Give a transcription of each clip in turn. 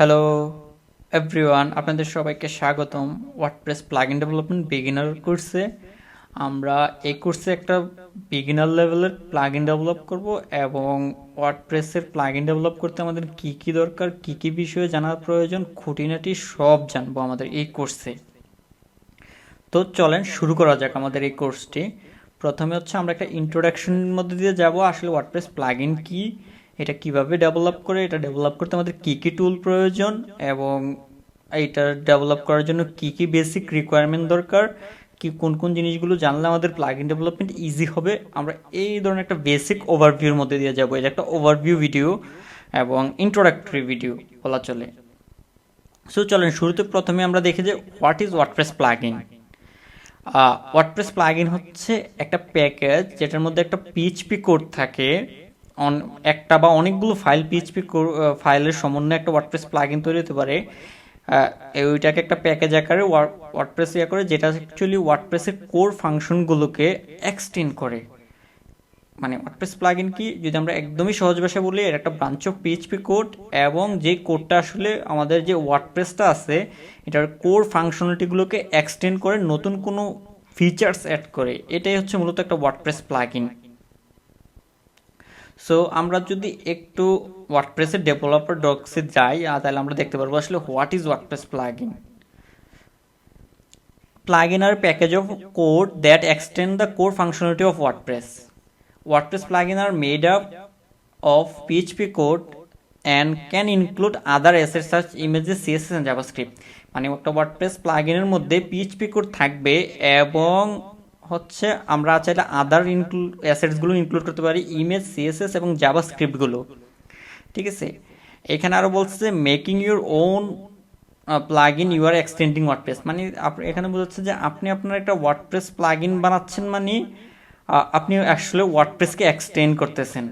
Hello everyone, আপনাদের সবাইকে স্বাগতম ওয়ার্ডপ্রেস প্লাগইন ডেভেলপমেন্ট বিগিনার কোর্সে। আমরা এই কোর্সে একটা বিগিনার লেভেলের প্লাগইন ডেভেলপ করব এবং ওয়ার্ডপ্রেসের প্লাগইন ডেভেলপ করতে আমাদের কি কি দরকার, কি কি বিষয়ে জানার প্রয়োজন, খুঁটিনাটি সব জানবো আমাদের এই কোর্সে। তো চলেন শুরু করা যাক আমাদের এই কোর্সটি। প্রথমে হচ্ছে আমরা একটা ইন্ট্রোডাকশনের মধ্যে দিয়ে যাব আসলে ওয়ার্ডপ্রেস প্লাগইন কি, এটা কিভাবে ডেভেলপ করে, এটা ডেভেলপ করতে আমাদের কি কি টুল প্রয়োজন এবং এইটা ডেভেলপ করার জন্য কি কি বেসিক রিকোয়ারমেন্ট দরকার, কি কোন কোন জিনিসগুলো জানলে আমাদের প্লাগইন ডেভেলপমেন্ট ইজি হবে, আমরা এই ধরনের একটা বেসিক ওভারভিউর মধ্যে দিয়ে যাব। এটা একটা ওভারভিউ ভিডিও এবং ইন্ট্রোডাক্টরি ভিডিও বলা চলে। সো চলেন শুরুতে প্রথমে আমরা দেখি যে what is WordPress plugin. WordPress plugin হচ্ছে একটা প্যাকেজ যেটার মধ্যে একটা পিএইচপি কোড থাকে, একটা বা অনেকগুলো ফাইল পিএইচপি ফাইলের সমন্বয়ে একটা ওয়ার্ডপ্রেস প্লাগইন তৈরি হতে পারে। ওইটাকে একটা প্যাকেজ আকারে ওয়ার্ডপ্রেস করে, যেটা অ্যাকচুয়ালি ওয়ার্ডপ্রেসের কোর ফাংশনগুলোকে এক্সটেন্ড করে। মানে ওয়ার্ডপ্রেস প্লাগইন কি, যদি আমরা একদমই সহজ ভাষায় বলি, এর একটা ব্রাঞ্চ অফ পিএইচপি কোড এবং যে কোডটা আসলে আমাদের যে ওয়ার্ডপ্রেসটা আছে এটার কোর ফাংশনালিটিগুলোকে এক্সটেন্ড করে নতুন কোনো ফিচার্স অ্যাড করে, এটাই হচ্ছে মূলত একটা ওয়ার্ডপ্রেস প্লাগইন। সো আমরা যদি একটু ওয়ার্ডপ্রেসের ডেভেলপার ডক্সে যাই তাহলে আমরা দেখতে পারবো আসলে what is WordPress plugin. Plugin are package of code that extend the core functionality of WordPress. WordPress plugins are made up of PHP code and can include other assets such images, CSS and JavaScript. মানে একটা WordPress প্লাগইনের মধ্যে PHP code থাকবে এবং হচ্ছে আমরা চাইলে আদার অ্যাসেটসগুলো include করতে পারি, ইমেজ, সিএসএস এবং জাভাস্ক্রিপ্টগুলো। ঠিক আছে, এখানে আরও বলছে যে making your own plugin you are extending WordPress. মানে এখানে বোঝাচ্ছে যে আপনি আপনার একটা ওয়ার্ডপ্রেস প্লাগইন বানাচ্ছেন, মানে আপনি আসলে ওয়ার্ডপ্রেসকে এক্সটেন্ড করতেছেন।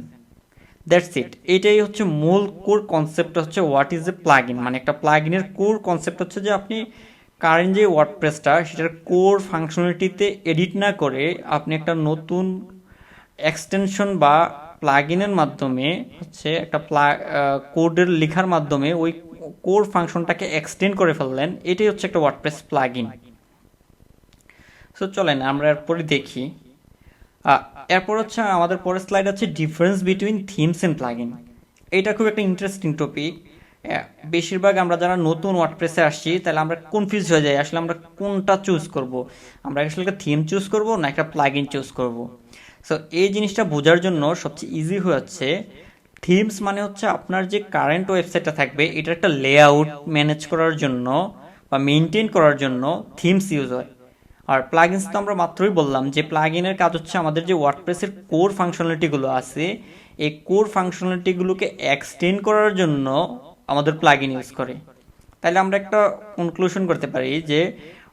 দ্যাটস ইট, এটাই হচ্ছে মূল কোর কনসেপ্ট হচ্ছে হোয়াট ইজ এ প্লাগইন। মানে একটা প্লাগইনের কোর কনসেপ্ট হচ্ছে যে আপনি কারেন্ট যে ওয়ার্ডপ্রেসটা সেটার কোর ফাংশনালিটিতে এডিট না করে আপনি একটা নতুন এক্সটেনশন বা প্লাগইনের মাধ্যমে হচ্ছে একটা কোডের লেখার মাধ্যমে ওই কোর ফাংশনটাকে এক্সটেন্ড করে ফেললেন, এটাই হচ্ছে একটা ওয়ার্ডপ্রেস প্লাগইন। সো চলেন আমরা এরপরে দেখি। এরপর হচ্ছে আমাদের পরের স্লাইড আছে difference between themes and plugin. এটা খুব একটা ইন্টারেস্টিং টপিক। বেশিরভাগ আমরা যারা নতুন ওয়ার্ডপ্রেসে আসছি তাহলে আমরা কনফিউজ হয়ে যাই আসলে আমরা কোনটা চুজ করব, আমরা আসলে একটা থিম চুজ করব না একটা প্লাগইন চুজ করব। সো এই জিনিসটা বোঝার জন্য সবচেয়ে ইজি হচ্ছে থিমস মানে হচ্ছে আপনার যে কারেন্ট ওয়েবসাইটটা থাকবে এটার একটা লেআউট ম্যানেজ করার জন্য বা মেনটেন করার জন্য থিমস ইউজ হয়। আর প্লাগইনস তো আমরা মাত্রই বললাম যে প্লাগইনের কাজ হচ্ছে আমাদের যে ওয়ার্ডপ্রেসের কোর ফাংশনালিটিগুলো আছে এই কোর ফাংশনালিটিগুলোকে এক্সটেন্ড করার জন্য আমাদের প্লাগইন ইউজ করে। তাহলে আমরা একটা কনক্লুশন করতে পারি যে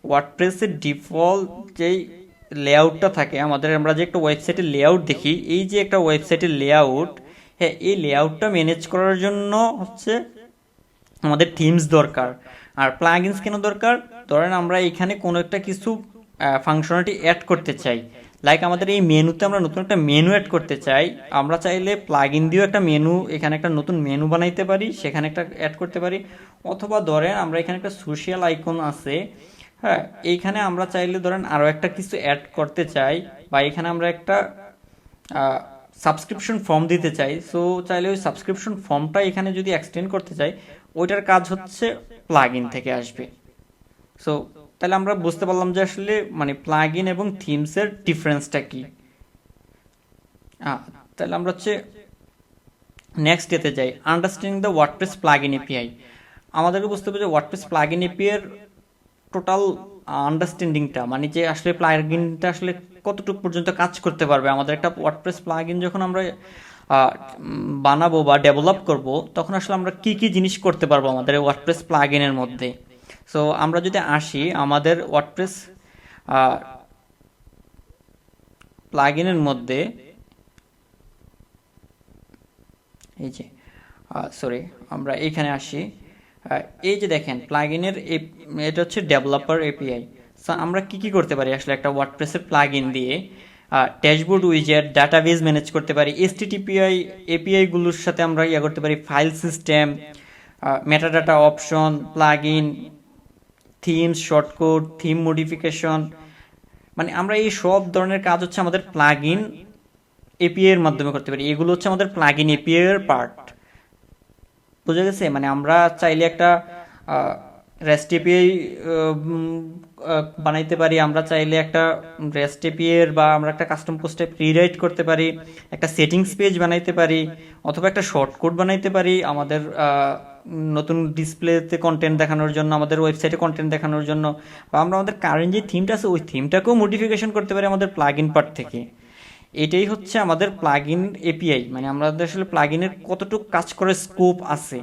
ওয়ার্ডপ্রেসের ডিফল্ট যেই লেআউটটা থাকে আমাদের, আমরা যে একটা ওয়েবসাইটের লেআউট দেখি, এই যে একটা ওয়েবসাইটের লেআউট, হ্যাঁ এই লেআউটটা ম্যানেজ করার জন্য হচ্ছে আমাদের থিমস দরকার। আর প্লাগইনস কেন দরকার, ধরেন আমরা এখানে কোনো একটা কিছু ফাংশনালিটি অ্যাড করতে চাই, লাইক আমাদের এই মেনুতে আমরা নতুন একটা মেনু অ্যাড করতে চাই, আমরা চাইলে প্লাগইন দিয়েও একটা মেনু, এখানে একটা নতুন মেনু বানাইতে পারি, সেখানে একটা অ্যাড করতে পারি। অথবা ধরেন আমরা এখানে একটা সোশ্যাল আইকন আছে, হ্যাঁ এইখানে আমরা চাইলে ধরেন আরও একটা কিছু অ্যাড করতে চাই, বা এখানে আমরা একটা সাবস্ক্রিপশন ফর্ম দিতে চাই, সো চাইলে ওই সাবস্ক্রিপশন ফর্মটা এখানে যদি এক্সটেন্ড করতে চাই ওইটার কাজ হচ্ছে প্লাগইন থেকে আসবে। সো তাহলে আমরা বুঝতে পারলাম যে আসলে মানে প্লাগইন এবং থিমসের ডিফারেন্সটা কি। তাহলে আমরা হচ্ছে নেক্সট এতে যাই, understanding the WordPress plugin API. আমাদেরকে বুঝতে হবে যে ওয়ার্ডপ্রেস প্লাগইন এপিআই এর টোটাল আন্ডারস্ট্যান্ডিংটা, মানে যে আসলে প্লাগইনটা আসলে কতটুকু পর্যন্ত কাজ করতে পারবে। আমাদের একটা ওয়ার্ডপ্রেস প্লাগইন যখন আমরা বানাবো বা ডেভেলপ করব তখন আসলে আমরা কি কি জিনিস করতে পারবো আমাদের ওয়ার্ডপ্রেস প্লাগইনের মধ্যে। সো আমরা যদি আসি আমাদের ওয়ার্ডপ্রেস প্লাগইনের মধ্যে, এই যে সরি আমরা এইখানে আসি, এই যে দেখেন প্লাগইনের এটা হচ্ছে ডেভেলপার এপিআই। সো আমরা কি কি করতে পারি আসলে একটা ওয়ার্ডপ্রেসের প্লাগইন দিয়ে, ড্যাশবোর্ড উইজেট, ডাটাবেজ ম্যানেজ করতে পারি, এসটিটিপিআই এপিআই গুলোর সাথে আমরা করতে পারি file system, metadata option, plug in, themes, shortcut, theme modification, মানে আমরা এই সব ধরনের কাজ হচ্ছে আমাদের প্লাগ ইন এপিআই এর মাধ্যমে করতে পারি। এগুলো হচ্ছে আমাদের প্লাগ ইন এপিআই এর পার্ট। বুঝা গেছে? মানে আমরা চাইলে একটা রেস্ট এপিআই বানাইতে পারি, আমরা চাইলে একটা রেস্ট এপিআই এর বা আমরা একটা কাস্টম পোস্ট টাইপ রিরাইট করতে পারি, একটা সেটিংস পেজ বানাইতে পারি, অথবা একটা শর্টকাট বানাইতে পারি আমাদের নতুন ডিসপ্লেতে কন্টেন্ট দেখানোর জন্য, আমাদের ওয়েবসাইটে কন্টেন্ট দেখানোর জন্য, বা আমরা আমাদের কারেন্ট যে থিমটা আছে ওই থিমটাকেও মডিফিকেশন করতে পারি আমাদের প্লাগ ইন পার্ট থেকে। এটাই হচ্ছে আমাদের প্লাগ ইন এপিআই, মানে আমাদের আসলে প্লাগ ইনের কতটুকু কাজ করার স্কোপ আছে।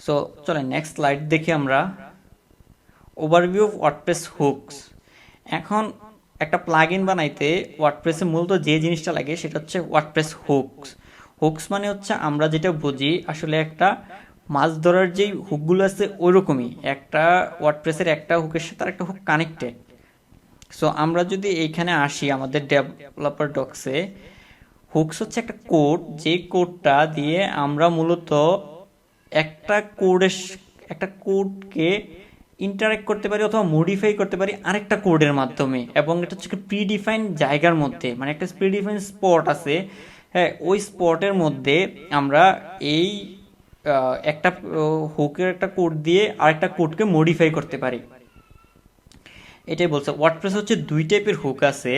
সো চলেন নেক্সট স্লাইড দেখি আমরা। Overview of WordPress hooks. এখন একটা প্লাগ ইন বানাইতে ওয়ার্ডপ্রেসে মূলত যে জিনিসটা লাগে সেটা হচ্ছে ওয়ার্ডপ্রেস হুকস। হুকস মানে হচ্ছে আমরা যেটা বুঝি আসলে একটা মাছ ধরার যেই হুকগুলো আছে ওইরকমই, একটা ওয়ার্ডপ্রেসের একটা হুকের সাথে আরেকটা হুক কানেক্টেড। সো আমরা যদি এইখানে আসি আমাদের ডেভেলপার ডক্সে, হুকস হচ্ছে একটা কোড, যে কোডটা দিয়ে আমরা মূলত একটা কোডের একটা কোডকে ইন্টারেক্ট করতে পারি অথবা মডিফাই করতে পারি আরেকটা কোডের মাধ্যমে, এবং এটা হচ্ছে প্রিডিফাইন জায়গার মধ্যে, মানে একটা প্রিডিফাইন স্পট আছে, হ্যাঁ, ওই স্পটের মধ্যে আমরা এই একটা হুকের একটা কোড দিয়ে আরেকটা কোডকে মডিফাই করতে পারি। এটাই বলছে। ওয়ার্ডপ্রেস হচ্ছে দুই টাইপের হুক আছে,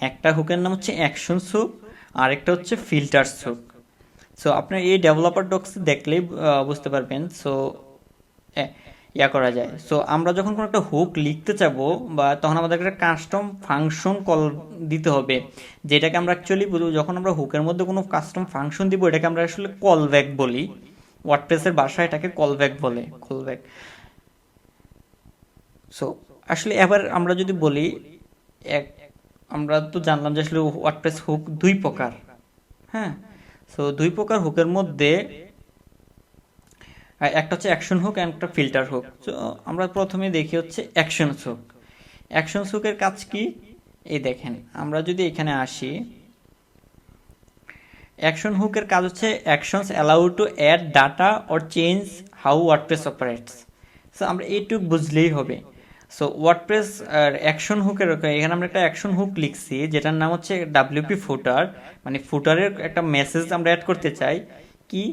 একটা হুকের নাম হচ্ছে অ্যাকশনস হুক, আর একটা হচ্ছে ফিল্টারস হুক। সো আপনার এই ডেভেলপার ডক্স দেখলেই বুঝতে পারবেন। সো ইয়া করা যায়। সো আমরা যখন কোনো একটা হুক লিখতে চাবো বা তখন আমাদের একটা কাস্টম ফাংশন কল দিতে হবে, যেটাকে আমরা অ্যাকচুয়ালি যখন আমরা হুকের মধ্যে কোনো কাস্টম ফাংশন দিব এটাকে আমরা আসলে কল ব্যাক বলি। ওয়ার্ডপ্রেসের ভাষায় এটাকে কল ব্যাক বলে, কল ব্যাক। সো আসলে এবার আমরা যদি বলি, এক আমরা তো জানলাম যে আসলে ওয়ার্ডপ্রেস হুক দুই প্রকার। হ্যাঁ, সো দুই প্রকার হুকের মধ্যে একটা হচ্ছে অ্যাকশন হুক আর একটা ফিল্টার হুক। তো আমরা প্রথমে দেখি হচ্ছে অ্যাকশন হুক। অ্যাকশন হুকের কাজ কি? এই দেখেন, আমরা যদি এখানে আসি, অ্যাকশন হুকের কাজ হচ্ছে actions allow to add data or change how WordPress operates. So আমরা এইটুকু বুঝলেই হবে। সো ওয়ার্ডপ্রেস আর অ্যাকশন হুকের এখানে আমরা একটা অ্যাকশন হুক লিখছি যেটার নাম হচ্ছে ডাব্লিউপি ফুটার, মানে ফুটারের একটা মেসেজ আমরা অ্যাড করতে চাই। কি?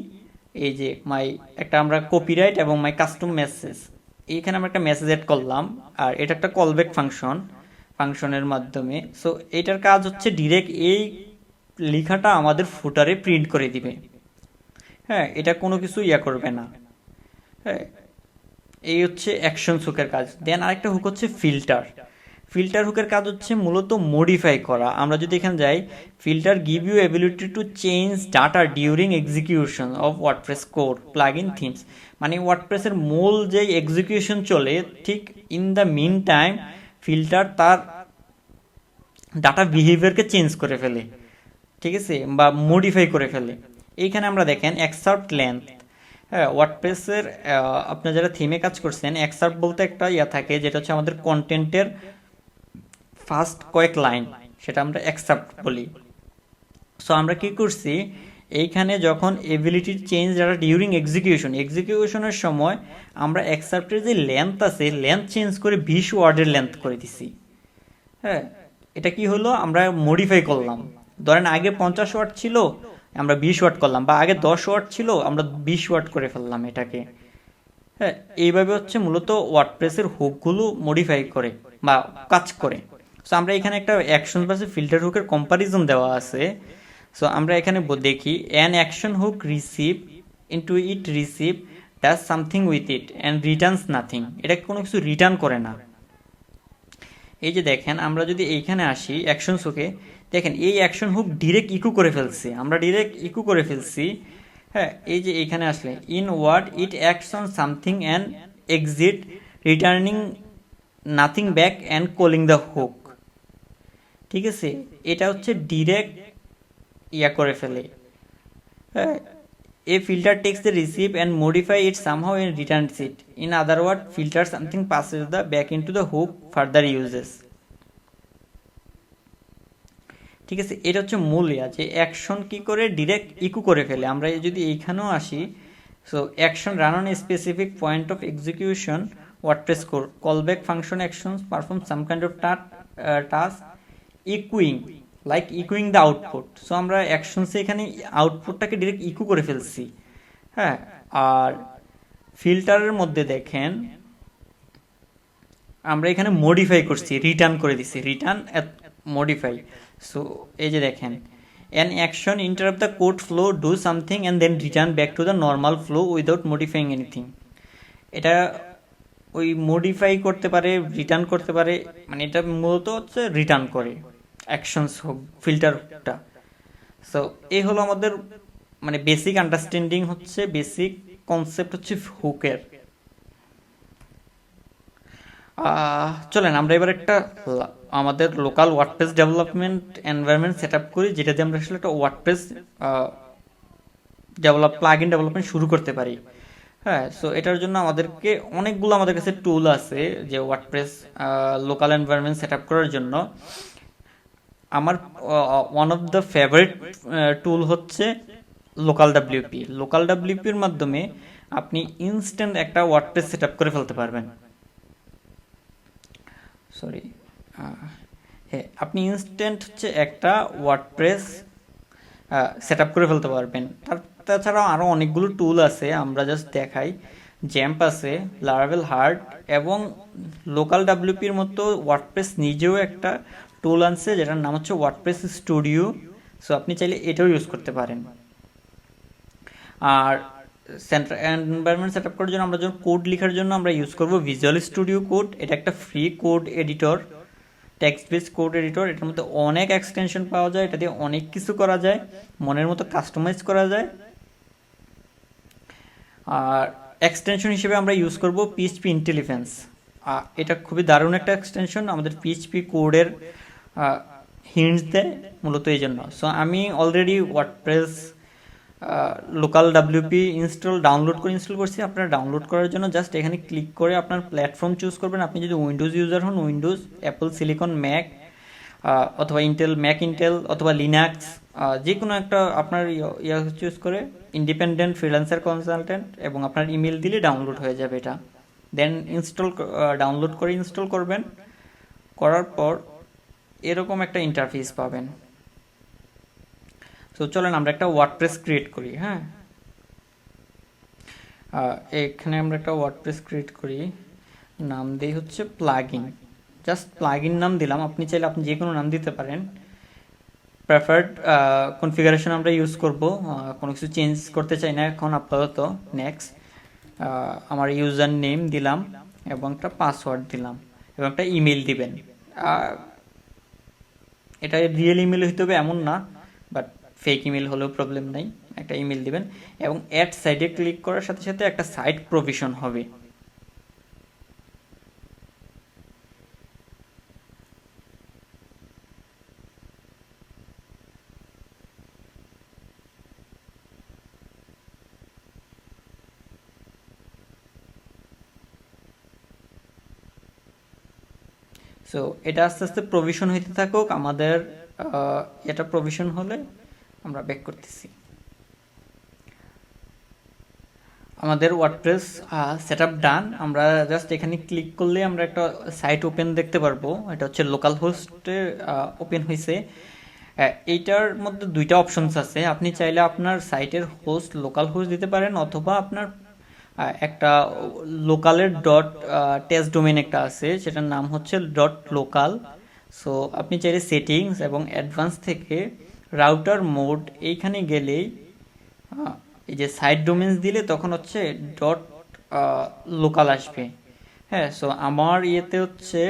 এই যে মাই একটা আমরা কপিরাইট এবং মাই কাস্টম মেসেজ, এইখানে আমরা একটা মেসেজ অ্যাড করলাম, আর এটা একটা কলব্যাক ফাংশনের মাধ্যমে। সো এটার কাজ হচ্ছে ডিরেক্ট এই লেখাটা আমাদের ফুটারে প্রিন্ট করে দিবে। হ্যাঁ, এটা কোনো কিছু ইয়া করবে না। হ্যাঁ, এই হচ্ছে অ্যাকশন হুকের কাজ। দেন আরেকটা হুক হচ্ছে ফিল্টার। ফিল্টার হুকের কাজ হচ্ছে মূলত মডিফাই করা। আমরা যদি এখানে যাই, filter give you ability to change data during execution of WordPress code plugin themes, মানে ওয়ার্ডপ্রেসের মূল যে এক্সিকিউশন চলে ঠিক in the meantime filter তার ডাটা বিহেভিয়ারকে চেঞ্জ করে ফেলে, ঠিক আছে, বা মডিফাই করে ফেলে। এইখানে আমরা দেখেন এক্সার্ট লেন্থ। হ্যাঁ, ওয়ার্ডপ্রেসের আপনারা যারা থিমে কাজ করছেন, এক্সার্ট বলতে একটা ইয়া থাকে যেটা হচ্ছে আমাদের কন্টেন্টের ফার্স্ট কয়েক লাইন, সেটা আমরা এক্সার্ট বলি। সো আমরা কি করছি, এইখানে যখন এবিলিটি চেঞ্জ ডাটা ডিউরিং এক্সিকিউশনের সময় আমরা এক্সার্টের যে লেন্থ আছে লেন্থ চেঞ্জ করে 20 ওয়ার্ডের লেন্থ করে দিছি। হ্যাঁ, এটা কি হলো, আমরা মডিফাই করলাম। ধরেন আগে 50 ওয়াট ছিল, আমরা 20 ওয়াট করলাম, বা আগে 10 ওয়াট ছিল আমরা 20 ওয়াট করে ফেললাম এটাকে। হ্যাঁ, এইভাবে হচ্ছে মূলত ওয়ার্ডপ্রেসের হুকগুলো মডিফাই করে বা কাজ করে। সো আমরা এখানে একটা অ্যাকশন ভার্সেস ফিল্টার হুকের কম্পারিজন দেওয়া আছে। সো আমরা এখানে দেখি, an action hook receive into it receive does something with it and Returns nothing, এটা কোনো কিছু রিটার্ন করে না। এই যে দেখেন, আমরা যদি এইখানে আসি অ্যাকশন হুকে, দেখেন এই অ্যাকশন হুক ডিরেক্ট ইকো করে ফেলছি, আমরা ডিরেক্ট ইকো করে ফেলছি। হ্যাঁ, এই যে এইখানে আসলে in word it acts on something and exit returning nothing back and calling the hook, ঠিক আছে, এটা হচ্ছে ডিরেক্ট ইয়া করে ফেলে। হ্যাঁ, a filter takes the receive and modify it somehow and returns it. In other words, filter something passes the back into the hook further uses. ঠিক আছে, এটা হচ্ছে মূল ইয়া যে অ্যাকশন কি করে ডিরেক্ট ইকো করে ফেলে। আমরা যদি এইখানেও আসি, So action run on a specific point of execution WordPress core callback function actions perform some kind of task echoing like echoing the output. So আমরা actions এখানে আউটপুটটাকে ডাইরেক্ট ইকো করে ফেলছি। হ্যাঁ, আর ফিল্টারের মধ্যে দেখেন আমরা এখানে মডিফাই করছি, রিটার্ন করে দিছি, রিটার্ন মডিফাই। সো এই যে দেখেন an action interrupt the code flow, do something and then return back to the normal flow without modifying anything। এটা ওই মডিফাই করতে পারে, রিটার্ন করতে পারে, মানে এটা মূলত হচ্ছে রিটার্ন করে অ্যাকশনস হোক ফিল্টারটা। সো এই হলো আমাদের মানে বেসিক আন্ডারস্ট্যান্ডিং, হচ্ছে বেসিক কনসেপ্ট হচ্ছে হুকের। চলেন আমরা এবার একটা আমাদের local WordPress development environment set up করি, যেটা দিয়ে আমরা আসলে একটা ওয়ার্ডপ্রেস প্লাগইন ডেভেলপমেন্ট শুরু করতে পারি। হ্যাঁ, সো এটার জন্য আমাদেরকে অনেকগুলো আমাদের কাছে টুল আছে যে WordPress local environment set up করার জন্য। আমার ওয়ান অফ দ্য ফেভারিট টুল হচ্ছে লোকাল ডাব্লিউপি। লোকাল ডাব্লিউপির মাধ্যমে আপনি ইনস্ট্যান্ট একটা ওয়ার্ডপ্রেস সেট আপ করে ফেলতে পারবেন। সরি, হ্যাঁ, আপনি ইনস্ট্যান্ট হচ্ছে একটা ওয়ার্ডপ্রেস সেট আপ করে ফেলতে পারবেন। তাছাড়াও আরও অনেকগুলো টুল আছে, আমরা জাস্ট দেখাই। জ্যাম্প আছে, লারাভেল হার্ড, এবং লোকাল ডাব্লিউপির মতো ওয়ার্ডপ্রেস নিজেও একটা টুল আনছে যেটার নাম হচ্ছে ওয়ার্ডপ্রেস স্টুডিও। সো আপনি চাইলে এটাও ইউজ করতে পারেন। আর সেন্টার এনভায়রনমেন্ট সেট আপ করার জন্য আমরা যখন কোড লেখার জন্য আমরা ইউজ করব ভিজুয়াল স্টুডিও কোড। এটা একটা free code editor, text base code editor. এটার মধ্যে অনেক এক্সটেনশন পাওয়া যায়, এটা দিয়ে অনেক কিছু করা যায়, মনের মতো কাস্টমাইজ করা যায়। আর এক্সটেনশন হিসেবে আমরা ইউজ করব পিএইচপি ইন্টেলিজেন্স। এটা খুবই দারুণ একটা এক্সটেনশন, আমাদের পিএইচপি কোডের হিন্টস দেয় মূলত এই জন্য। সো আমি already WordPress local WP download করছি। আপনারা ডাউনলোড করার জন্য জাস্ট এখানে ক্লিক করে আপনার প্ল্যাটফর্ম চুজ করবেন। আপনি যদি উইন্ডোজ ইউজার হন উইন্ডোজ, অ্যাপল সিলিকন, ম্যাক, অথবা ইন্টেল অথবা লিনাক্স, যে কোনো একটা আপনার চুজ করে ইন্ডিপেন্ডেন্ট ফ্রিল্যান্সার কনসালটেন্ট, এবং আপনার ইমেল দিলে ডাউনলোড হয়ে যাবে এটা। দেন ডাউনলোড করে ইনস্টল করবেন। করার পর এরকম একটা ইন্টারফেস পাবেন। তো চলেন আমরা একটা ওয়ার্ডপ্রেস ক্রিয়েট করি। হ্যাঁ, এখানে আমরা একটা ওয়ার্ডপ্রেস ক্রিয়েট করি, নাম দেই হচ্ছে প্লাগইন। জাস্ট প্লাগইন নাম দিলাম, আপনি চাইলে আপনি যে কোনো নাম দিতে পারেন। প্রেফার্ড কনফিগারেশন আমরা ইউজ করব, কোনো কিছু চেঞ্জ করতে চাই না এখন আপাতত। নেক্সট, আমার ইউজার নেম দিলাম এবং একটা পাসওয়ার্ড দিলাম এবং একটা ইমেল দিবেন। এটা রিয়েল ইমেল হইতে হবে এমন না, বাট ফেক ইমেল হলেও প্রবলেম নাই, একটা ইমেল দিবেন। এবং অ্যাড সাইডে ক্লিক করার সাথে সাথে একটা সাইট প্রভিশন হবে। সো এটা আস্তে আস্তে প্রভিশন হইতে থাকুক। আমাদের এটা প্রভিশন হলে আমরা ব্যাক করতেছি। আমাদের ওয়ার্ডপ্রেস সেটআপ ডান। আমরা জাস্ট এখানে ক্লিক করলে আমরা একটা সাইট ওপেন দেখতে পারবো। এটা হচ্ছে লোকাল হোস্টে ওপেন হয়েছে। এইটার মধ্যে দুইটা অপশনস আছে। আপনি চাইলে আপনার সাইটের হোস্ট লোকাল হোস্ট দিতে পারেন, অথবা আপনার একটা লোকালের টেস্ট ডোমেন একটা আছে, সেটার নাম হচ্ছে .লোকাল। সো আপনি চাইলে সেটিংস এবং অ্যাডভান্স থেকে রাউটার মোড এইখানে গেলেই এই যে সাইট ডোমেন্স দিলে তখন হচ্ছে .লোকাল আসবে। হ্যাঁ, সো আমার ইয়েতে হচ্ছে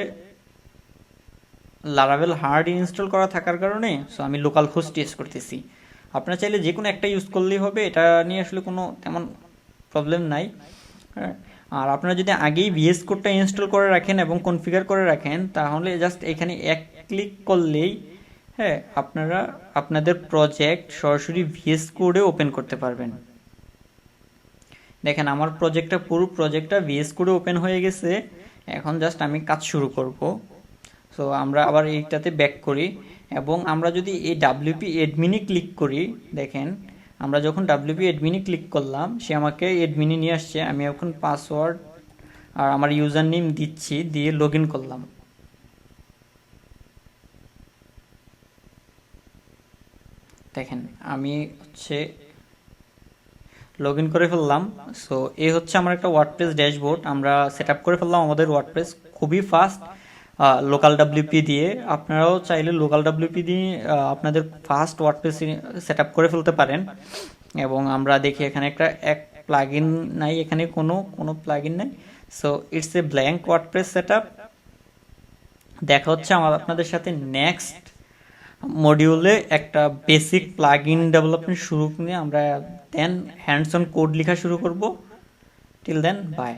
লারাভেল হার্ড ইনস্টল করা থাকার কারণে সো আমি লোকাল হোস্ট ইউজ করতেছি। আপনারা চাইলে যে কোনো একটা ইউজ করলেই হবে, এটা নিয়ে আসলে কোনো তেমন প্রবলেম নাই। হ্যাঁ, আর আপনারা যদি আগেই ভিএস কোডটা ইনস্টল করে রাখেন এবং কনফিগার করে রাখেন, তাহলে জাস্ট এখানে এক ক্লিক করলেই হ্যাঁ আপনারা আপনাদের প্রজেক্ট সরাসরি ভিএস কোডে ওপেন করতে পারবেন। দেখেন আমার পুরো প্রজেক্টটা ভিএস কোডে ওপেন হয়ে গেছে। এখন জাস্ট আমি কাজ শুরু করব। সো আমরা আবার এইটাতে ব্যাক করি এবং আমরা যদি এই ডাব্লিউপি অ্যাডমিনে ক্লিক করি, দেখেন আমরা যখন WP অ্যাডমিনে ক্লিক করলাম, সে আমাকে অ্যাডমিনে নিয়ে আসছে। আমি এখন পাসওয়ার্ড আর আমার ইউজার নেম দিচ্ছি, দিয়ে লগ ইন করলাম। দেখেন আমি হচ্ছে লগ ইন করে ফেললাম। সো এই হচ্ছে আমার একটা ওয়ার্ডপ্রেস ড্যাশবোর্ড। আমরা সেট আপ করে ফেললাম আমাদের ওয়ার্ডপ্রেস খুবই ফাস্ট লোকাল WP দিয়ে। আপনারাও চাইলে লোকাল WP দিয়ে আপনাদের ফাস্ট ওয়ার্ডপ্রেস সেট আপ করে ফেলতে পারেন। এবং আমরা দেখি এখানে এক প্লাগইন নাই, এখানে কোনো প্লাগইন নাই। So it's a blank WordPress set up. দেখা হচ্ছে আপনাদের সাথে নেক্সট মডিউলে একটা বেসিক প্লাগইন ডেভেলপমেন্ট শুরু নিয়ে আমরা দেন হ্যান্ডস অন কোড লেখা শুরু করব। Till then by.